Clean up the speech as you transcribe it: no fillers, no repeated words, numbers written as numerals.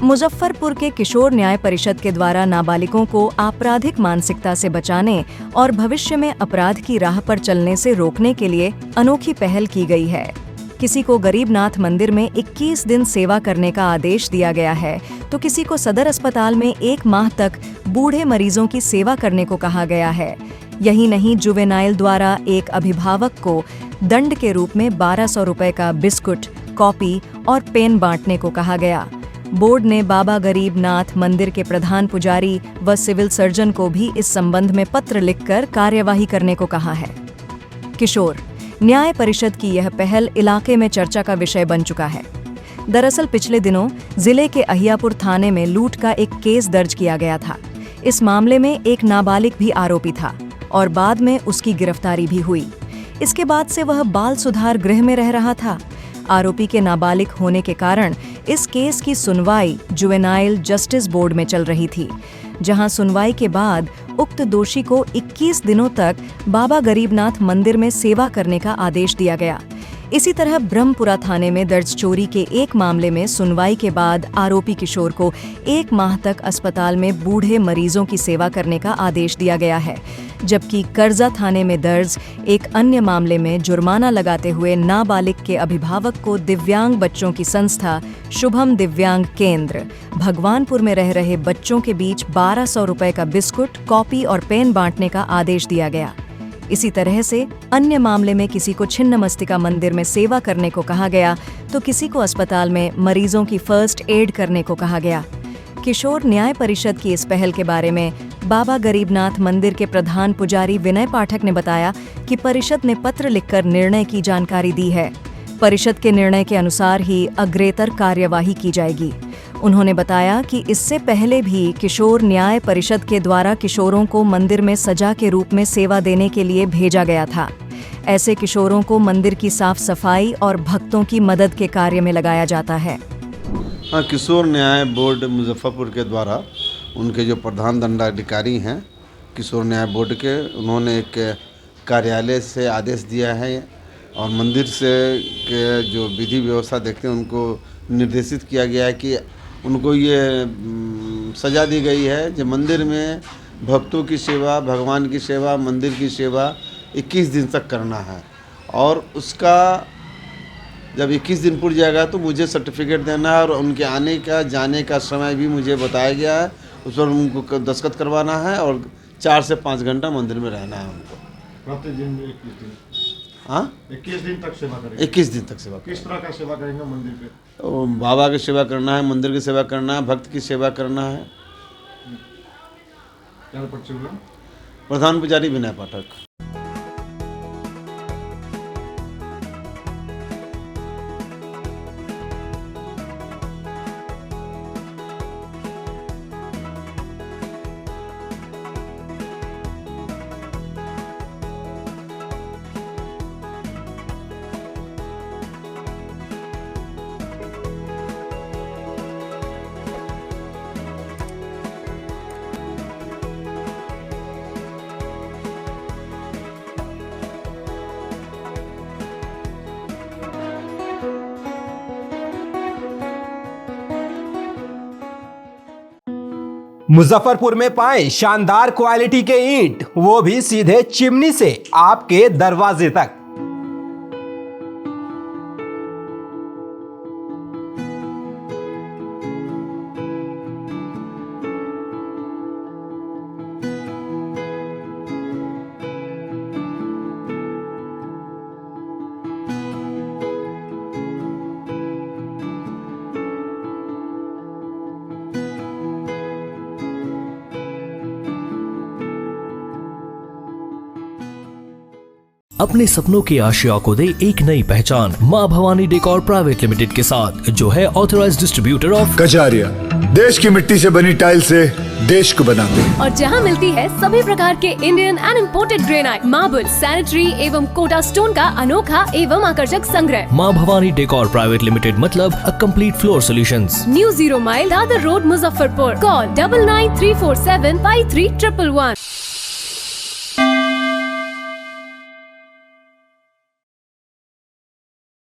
मुजफ्फरपुर के किशोर न्याय परिषद के द्वारा नाबालिगों को आपराधिक मानसिकता से बचाने और भविष्य में अपराध की राह पर चलने से रोकने के लिए अनोखी पहल की गई है। किसी को गरीबनाथ मंदिर में 21 दिन सेवा करने का आदेश दिया गया है, तो किसी को सदर अस्पताल में 1 माह तक बूढ़े मरीजों की सेवा करने को कहा गया है। यही नहीं, जुवेनाइल द्वारा एक अभिभावक को दंड के रूप में 1200 रुपए का बिस्कुट, कॉपी और पेन बांटने को कहा गया। बोर्ड ने बाबा गरीबनाथ मंदिर के प्रधान पुजारी व सिविल सर्जन को भी इस संबंध में पत्र लिखकर कार्यवाही करने को कहा है। किशोर न्याय परिषद की यह पहल इलाके में चर्चा का विषय बन चुका है। दरअसल पिछले दिनों जिले के अहियापुर थाने में लूट का एक केस दर्ज किया गया था। इस मामले में एक नाबालिग भी आरोपी था और बाद में उसकी गिरफ्तारी भी हुई। इसके बाद से वह बाल सुधार गृह में रह रहा था। आरोपी के नाबालिग होने के कारण इस केस की सुनवाई जुवेनाइल जस्टिस बोर्ड में चल रही थी, जहां सुनवाई के बाद उक्त दोषी को 21 दिनों तक बाबा गरीबनाथ मंदिर में सेवा करने का आदेश दिया गया। इसी तरह ब्रह्मपुरा थाने में दर्ज चोरी के एक मामले में सुनवाई के बाद आरोपी किशोर को 1 माह तक अस्पताल में बूढ़े मरीजों की सेवा करने का आदेश दिया गया है, जबकि करजा थाने में दर्ज एक अन्य मामले में जुर्माना लगाते हुए नाबालिग के अभिभावक को दिव्यांग बच्चों की संस्था शुभम दिव्यांग केंद्र भगवानपुर में रह रहे बच्चों के बीच 1200 रुपए का बिस्कुट, कॉपी और पेन बांटने का आदेश दिया गया। इसी तरह से अन्य मामले में किसी को छिन्नमस्तिका मंदिर में सेवा करने को कहा गया, तो किसी को अस्पताल में मरीजों की फर्स्ट एड करने को कहा गया। किशोर न्याय परिषद की इस पहल के बारे में बाबा गरीबनाथ मंदिर के प्रधान पुजारी विनय पाठक ने बताया कि परिषद ने पत्र लिखकर निर्णय की जानकारी दी है। परिषद के निर्णय के अनुसार ही अग्रेतर कार्यवाही की जाएगी। उन्होंने बताया कि इससे पहले भी किशोर न्याय परिषद के द्वारा किशोरों को मंदिर में सजा के रूप में सेवा देने के लिए भेजा गया था। ऐसे किशोरों को मंदिर की साफ सफाई और भक्तों की मदद के कार्य में लगाया जाता है। हाँ, किशोर न्याय बोर्ड मुजफ्फरपुर के द्वारा उनके जो प्रधान दंडाधिकारी हैं किशोर न्याय बोर्ड के, उन्होंने एक कार्यालय से आदेश दिया है और मंदिर से के जो विधि व्यवस्था देखते हैं उनको निर्देशित किया गया है कि उनको ये सज़ा दी गई है जो मंदिर में भक्तों की सेवा, भगवान की सेवा, मंदिर की सेवा 21 दिन तक करना है। और उसका जब 21 दिन पूर जाएगा तो मुझे सर्टिफिकेट देना है और उनके आने का जाने का समय भी मुझे बताया गया है। उस पर उनको दस्तखत करवाना है और 4 से 5 घंटा मंदिर में रहना है उनको। प्रतिदिन 21 दिन। हाँ, 21 दिन तक सेवा करेंगे। 21 दिन तक सेवा। किस तरह का सेवा करेंगे मंदिर पे? बाबा की सेवा करना है, मंदिर की सेवा करना है, भक्त की सेवा करना है। क्या पक्ष हुआ? प्रधान पुजारी विनय पाठक। मुजफ्फरपुर में पाएं शानदार क्वालिटी के ईंट, वो भी सीधे चिमनी से आपके दरवाजे तक। अपने सपनों के आशिया को दे एक नई पहचान मां भवानी डेकोर प्राइवेट लिमिटेड के साथ, जो है ऑथराइज्ड डिस्ट्रीब्यूटर ऑफ कजारिया। देश की मिट्टी से बनी टाइल से देश को बनाते हैं और जहां मिलती है सभी प्रकार के Indian and imported granite, marble, sanitary एवं कोटा स्टोन का अनोखा एवं आकर्षक संग्रह। मां भवानी डेकोर प्राइवेट लिमिटेड मतलब a complete floor solutions. New 0 mile Dadar road Muzaffarpur. Call 9934753111।